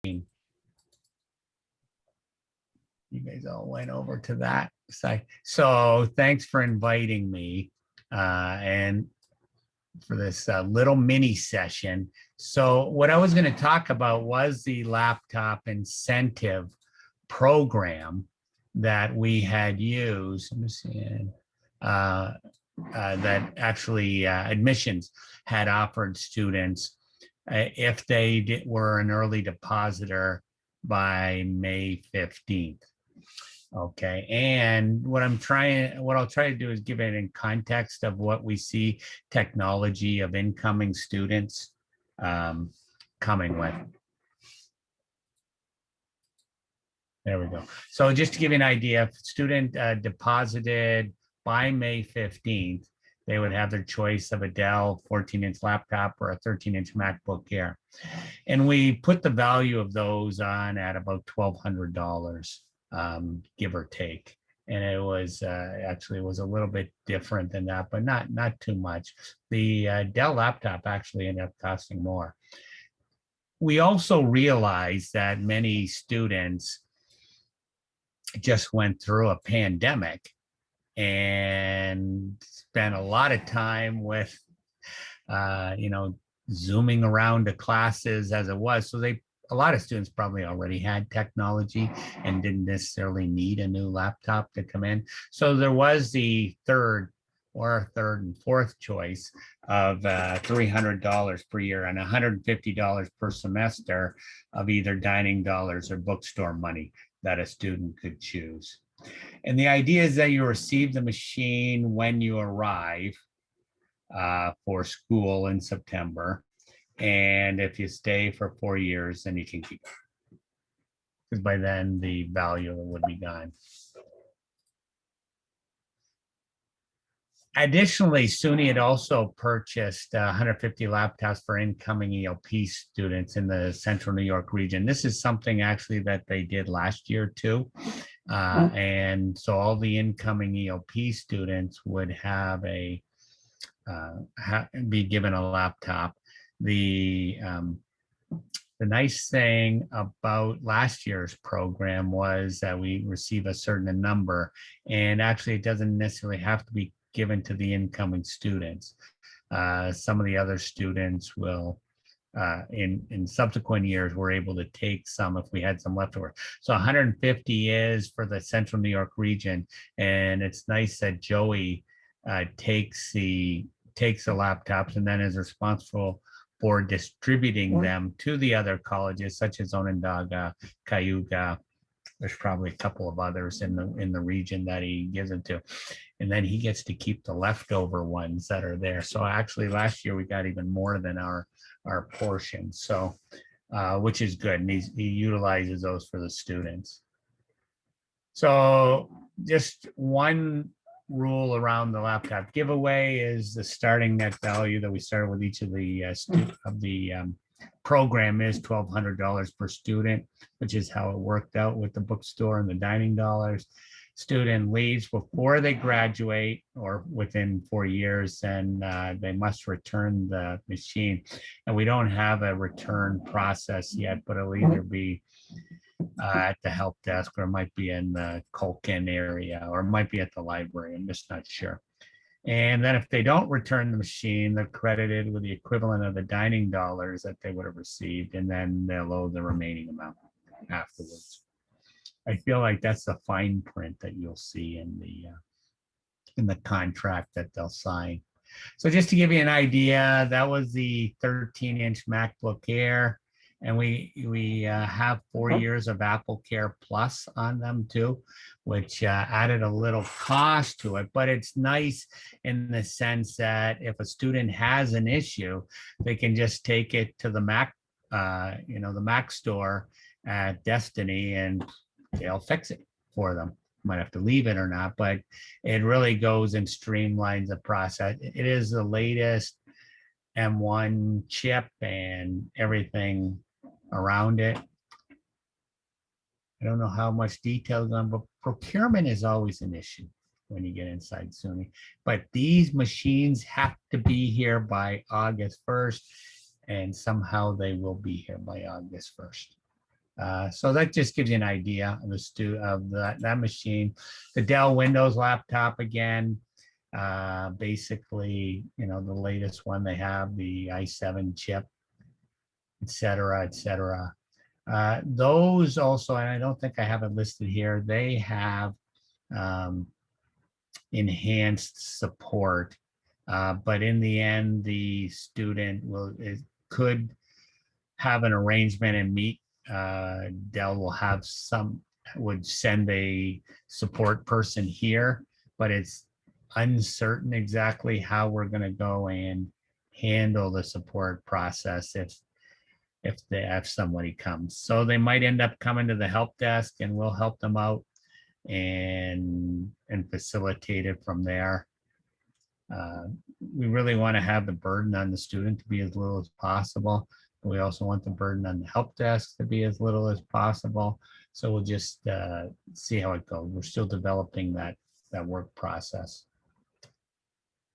You guys all went over to that side. So thanks for inviting me and for this little mini session. So what I was going to talk about was the laptop incentive program that we had used. Let me see. That actually admissions had offered students if they were an early depositor by May 15th. Okay, and what I'll try to do is give it in context of what we see technology of incoming students coming with. There we go. So just to give you an idea, if a student deposited by May 15th, they would have their choice of a Dell 14-inch laptop or a 13-inch MacBook Air. And we put the value of those on at about $1,200, give or take. And it was actually was a little bit different than that, but not too much. The Dell laptop actually ended up costing more. We also realized that many students just went through a pandemic and spent a lot of time with, zooming around to classes as it was. So a lot of students probably already had technology and didn't necessarily need a new laptop to come in. So there was the third and fourth choice of $300 per year and $150 per semester of either dining dollars or bookstore money that a student could choose. And the idea is that you receive the machine when you arrive for school in September. And if you stay for 4 years, then you can keep it. Because by then the value would be gone. Additionally, SUNY had also purchased 150 laptops for incoming ELP students in the Central New York region. This is something actually that they did last year too. And so all the incoming ELP students would have be given a laptop. The nice thing about last year's program was that we receive a certain number, and actually it doesn't necessarily have to be given to the incoming students. Some of the other students will, in subsequent years, we're able to take some if we had some leftover. So 150 is for the Central New York region, and it's nice that Joey takes the laptops and then is responsible for distributing them to the other colleges such as Onondaga, Cayuga. There's probably a couple of others in the region that he gives it to. And then he gets to keep the leftover ones that are there. So actually last year we got even more than our portion. So, which is good. And he utilizes those for the students. So just one rule around the laptop giveaway is the starting net value that we started with each of the program is $1,200 per student, which is how it worked out with the bookstore and the dining dollars. Student leaves before they graduate or within 4 years, and they must return the machine. And we don't have a return process yet, but it'll either be at the help desk, or it might be in the Colkin area, or it might be at the library. I'm just not sure. And then if they don't return the machine, they're credited with the equivalent of the dining dollars that they would have received, and then they'll owe the remaining amount afterwards. I feel like that's the fine print that you'll see in the contract that they'll sign. So just to give you an idea, that was the 13-inch MacBook Air. And we have 4 years of Apple Care Plus on them too, which added a little cost to it. But it's nice in the sense that if a student has an issue, they can just take it to the Mac, the Mac store at Destiny, and they'll fix it for them. Might have to leave it or not, but it really goes and streamlines the process. It is the latest M1 chip and everything around it. I don't know how much detail on, but procurement is always an issue when you get inside SUNY. But these machines have to be here by August 1st, and somehow they will be here by August 1st. So that just gives you an idea of that machine. The Dell Windows laptop again, basically, the latest one they have, the i7 chip, et cetera, et cetera. Those also, and I don't think I have it listed here, they have um, enhanced support. But in the end, the student could have an arrangement and meet. Dell would send a support person here, but it's uncertain exactly how we're going to go and handle the support process if they have somebody comes. So they might end up coming to the help desk and we'll help them out and facilitate it from there. We really want to have the burden on the student to be as little as possible. But we also want the burden on the help desk to be as little as possible. So we'll just see how it goes. We're still developing that work process.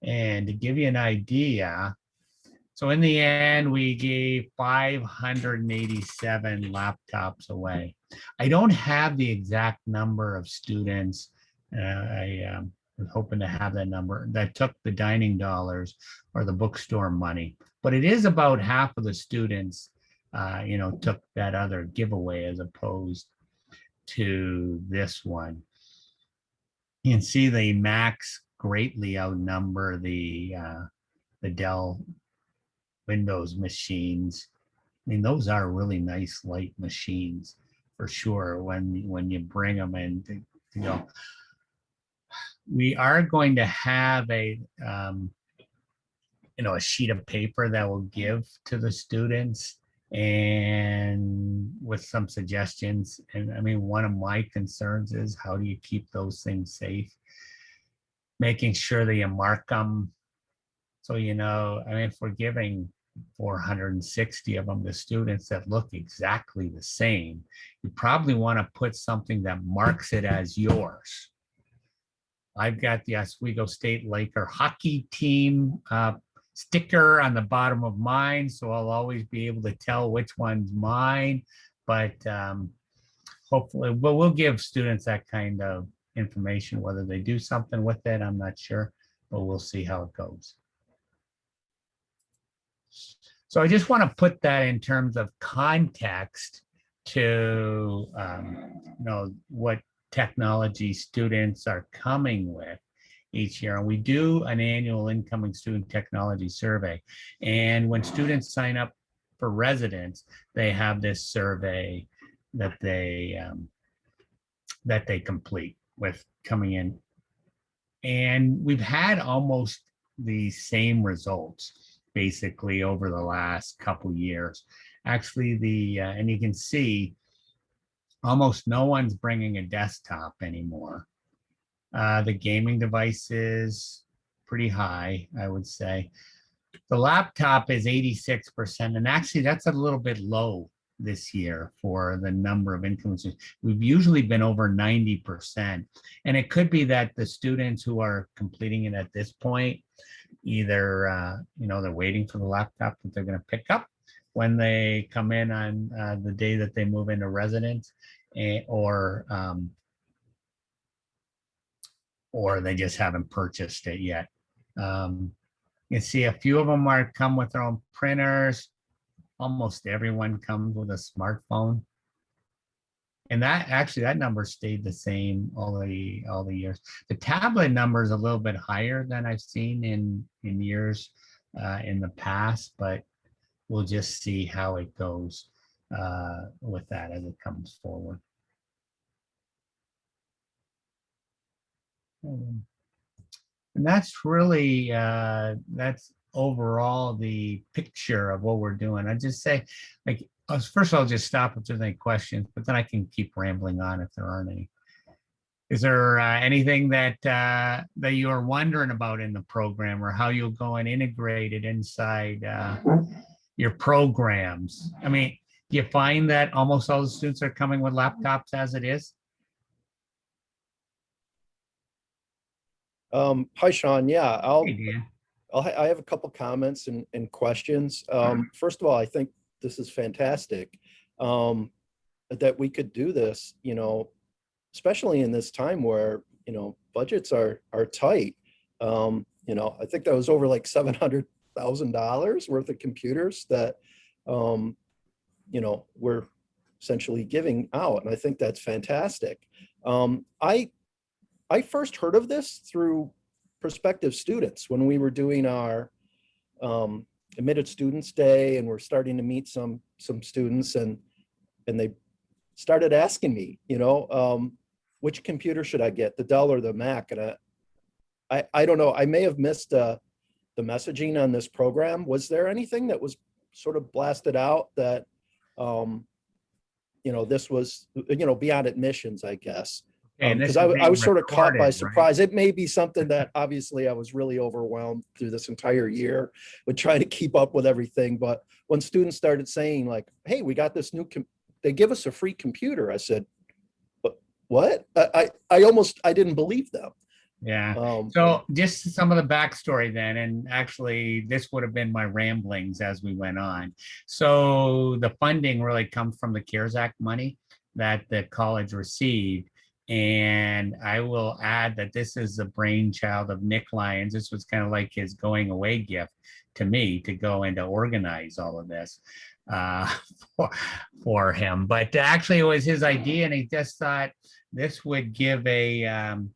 And to give you an idea, so in the end, we gave 587 laptops away. I don't have the exact number of students. I was hoping to have that number that took the dining dollars or the bookstore money, but it is about half of the students, took that other giveaway as opposed to this one. You can see the Macs greatly outnumber the Dell Windows machines. I mean, those are really nice light machines for sure when you bring them in to go. We are going to have a sheet of paper that will give to the students and with some suggestions. And I mean, one of my concerns is how do you keep those things safe? Making sure that you mark them. So, I mean, if we're giving 460 of them to students that look exactly the same, you probably want to put something that marks it as yours. I've got the Oswego State Laker hockey team sticker on the bottom of mine, so I'll always be able to tell which one's mine. But hopefully, we'll give students that kind of information. Whether they do something with it, I'm not sure, but we'll see how it goes. So I just want to put that in terms of context to what technology students are coming with each year. And we do an annual incoming student technology survey. And when students sign up for residence, they have this survey that they complete with coming in. And we've had almost the same results basically over the last couple years. Actually, and you can see almost no one's bringing a desktop anymore. The gaming device is pretty high, I would say. The laptop is 86%, and actually that's a little bit low this year for the number of incoming students. We've usually been over 90%, and it could be that the students who are completing it at this point, either they're waiting for the laptop that they're going to pick up when they come in on the day that they move into residence, or they just haven't purchased it yet. You see a few of them come with their own printers. Almost everyone comes with a smartphone. And that number stayed the same all the years. The tablet number is a little bit higher than I've seen in years in the past, but we'll just see how it goes with that as it comes forward. And that's really, that's overall the picture of what we're doing. I just say, first I'll just stop if there's any questions, but then I can keep rambling on if there aren't any. Is there anything that you are wondering about in the program, or how you'll go and integrate it inside your programs? I mean, do you find that almost all the students are coming with laptops as it is? Hi, Sean. Yeah, Hey, Dan. I have a couple comments and questions. First of all, I think this is fantastic. that we could do this, especially in this time where, budgets are tight. I think that was over like $700,000 worth of computers that, we're essentially giving out. And I think that's fantastic. I first heard of this through prospective students when we were doing our admitted students day, and we're starting to meet some students, and they started asking me, which computer should I get, the Dell or the Mac? And I don't know, I may have missed the messaging on this program. Was there anything that was sort of blasted out that, this was, beyond admissions, I guess? And this Because is I being was sort of caught by recorded, right? surprise. It may be something that obviously I was really overwhelmed through this entire year with trying to keep up with everything. But when students started saying like, hey, we got this new, they give us a free computer. I said, what? I didn't believe them. Yeah. So just some of the backstory then, and actually this would have been my ramblings as we went on. So the funding really comes from the CARES Act money that the college received. And I will add that this is the brainchild of Nick Lyons. This was kind of like his going away gift to me to go and to organize all of this uh, for him. But actually it was his idea, and he just thought this would give us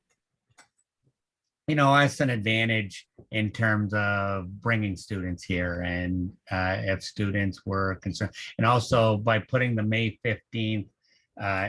an advantage in terms of bringing students here, and if students were concerned, and also by putting the May 15th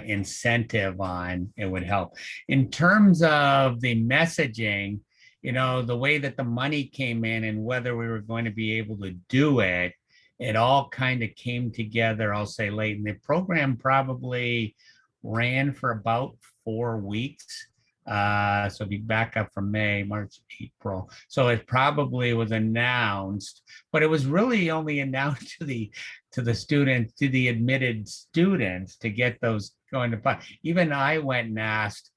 incentive on, it would help. In terms of the messaging, the way that the money came in and whether we were going to be able to do it, it all kind of came together, I'll say late. And the program probably ran for about 4 weeks. So be back up from May, March, April. So it probably was announced, but it was really only announced to the students, to the admitted students, to get those going to buy. Even I went and asked,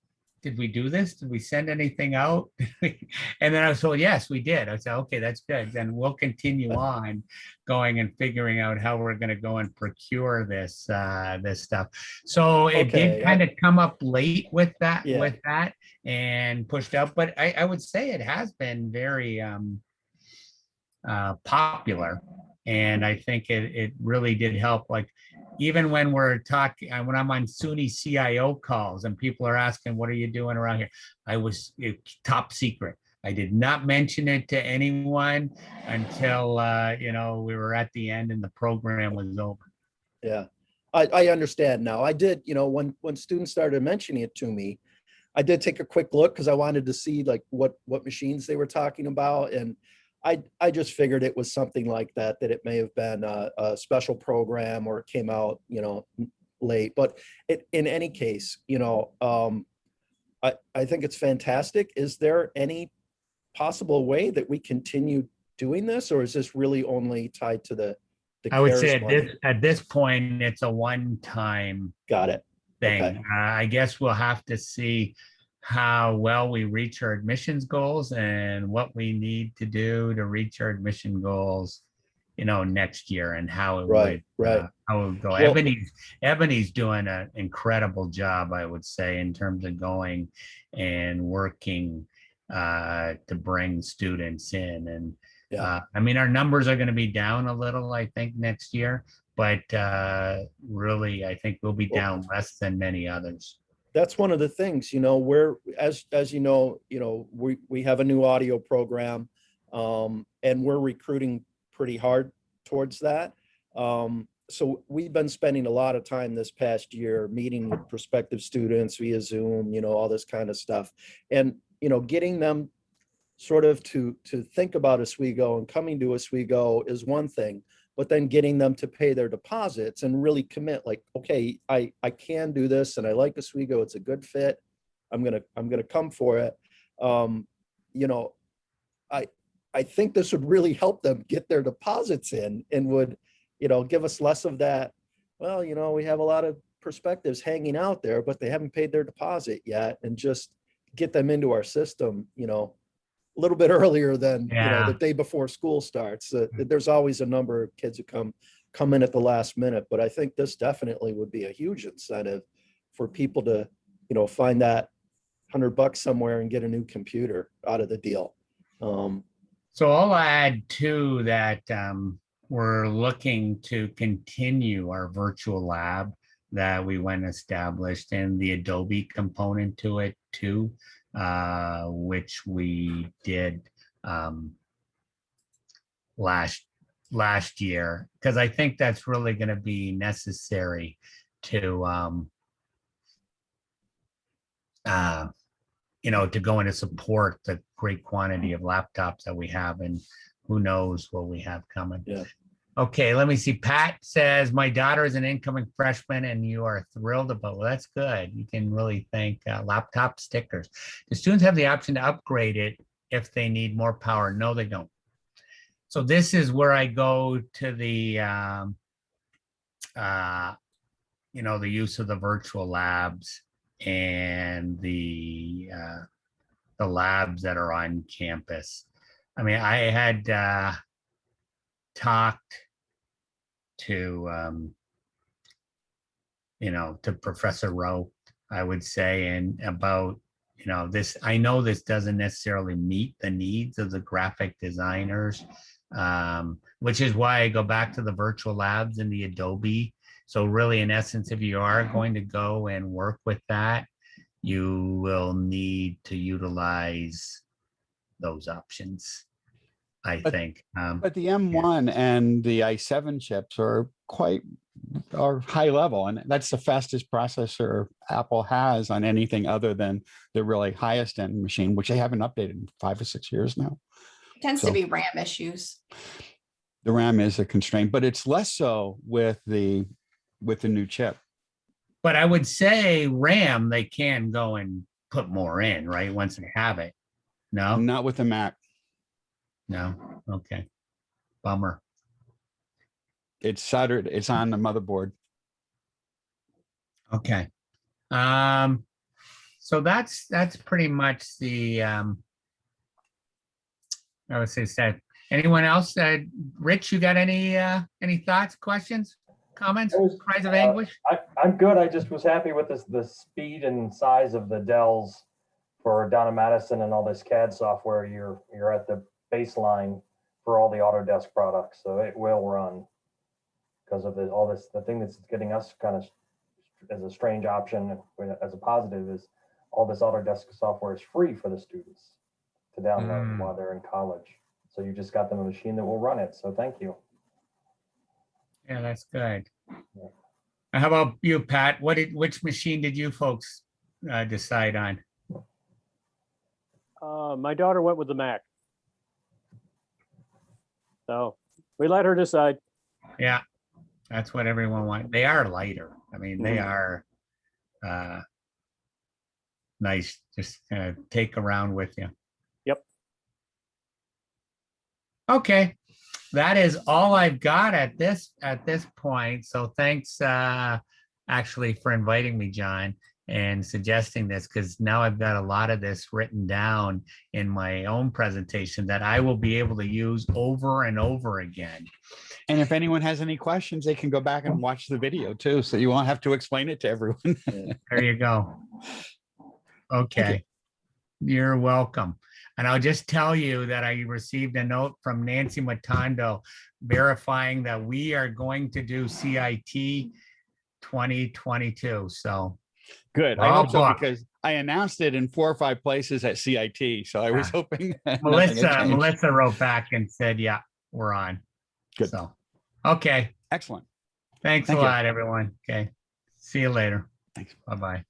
did we do this? Did we send anything out? And then I was told, yes, we did. I said, okay, that's good. Then we'll continue on going and figuring out how we're going to go and procure this stuff. So it did kind of come up late with that, and pushed out. But I would say it has been very popular. And I think it really did help. Like, even when we're talking, when I'm on SUNY CIO calls and people are asking, what are you doing around here? Top secret. I did not mention it to anyone until, we were at the end and the program was over. Yeah, I understand now. I did, when students started mentioning it to me, I did take a quick look because I wanted to see like what machines they were talking about. And I just figured it was something like that it may have been a special program, or it came out, late. But in any case, I think it's fantastic. Is there any possible way that we continue doing this, or is this really only tied to the I would say CARES at this point, it's a one-time Got it. thing. Okay. I guess we'll have to see how well we reach our admissions goals and what we need to do to reach our admission goals, next year, and how it would go. Well, Ebony's doing an incredible job, I would say, in terms of going and working to bring students in. And our numbers are going to be down a little, I think, next year, but really, I think we'll be down less than many others. That's one of the things, we're, as we have a new audio program, and we're recruiting pretty hard towards that. So we've been spending a lot of time this past year meeting with prospective students via Zoom, all this kind of stuff. And, getting them sort of to think about Oswego and coming to Oswego is one thing, but then getting them to pay their deposits and really commit, like, okay, I can do this, and I like Oswego, it's a good fit, I'm gonna come for it. I think this would really help them get their deposits in, and would, give us less of that, well, we have a lot of perspectives hanging out there, but they haven't paid their deposit yet, and just get them into our system, a little bit earlier than the day before school starts. There's always a number of kids who come come in at the last minute. But I think this definitely would be a huge incentive for people to, find that $100 somewhere and get a new computer out of the deal. So I'll add too that we're looking to continue our virtual lab that we went established, and the Adobe component to it too, which we did last year, because I think that's really going to be necessary to to go in and support the great quantity of laptops that we have, and who knows what we have coming. Yeah. Okay, let me see. Pat says, my daughter is an incoming freshman and you are thrilled about, well, that's good. You can really thank laptop stickers. The students have the option to upgrade it if they need more power. No, they don't. So this is where I go to the, the use of the virtual labs and the labs that are on campus. I mean, I had talked to to Professor Rowe, I would say, and about this. I know this doesn't necessarily meet the needs of the graphic designers, which is why I go back to the virtual labs and the Adobe. So really, in essence, if you are going to go and work with that, you will need to utilize those options, I think. But the M1 and the i7 chips are high level, and that's the fastest processor Apple has on anything other than the really highest end machine, which they haven't updated in 5 or 6 years now. It tends to be RAM issues. The RAM is a constraint, but it's less so with the new chip. But I would say RAM, they can go and put more in, right? Once they have it. No, Not with the Mac. no. Okay. Bummer. It's soldered. It's on the motherboard. Okay. So that's pretty much the I would say that. Anyone else? Rich, you got any thoughts, questions, comments, cries of anguish? I'm good. I just was happy with the speed and size of the Dells for Donna Madison and all this CAD software. You're at the baseline for all the Autodesk products, so it will run because of the thing that's getting us kind of as a strange option as a positive is all this Autodesk software is free for the students to download while they're in college. So you just got them a machine that will run it. So thank you. Yeah, that's good. Yeah. How about you, Pat? Which machine did you folks decide on? My daughter went with the Mac. So we let her decide. Yeah, that's what everyone wants. They are lighter. I mean, they are nice. Just take around with you. Yep. Okay, that is all I've got at this point. So thanks actually for inviting me, John, and suggesting this, because now I've got a lot of this written down in my own presentation that I will be able to use over and over again. And if anyone has any questions, they can go back and watch the video too, so you won't have to explain it to everyone. There you go. Okay. You're welcome. And I'll just tell you that I received a note from Nancy Matondo verifying that we are going to do CIT 2022. So Good. I hope so, because I announced it in 4 or 5 places at CIT. So I was hoping that Melissa wrote back and said, yeah, we're on. Good. So, okay. Excellent. Thanks a lot, everyone. Okay. See you later. Thanks. Bye-bye.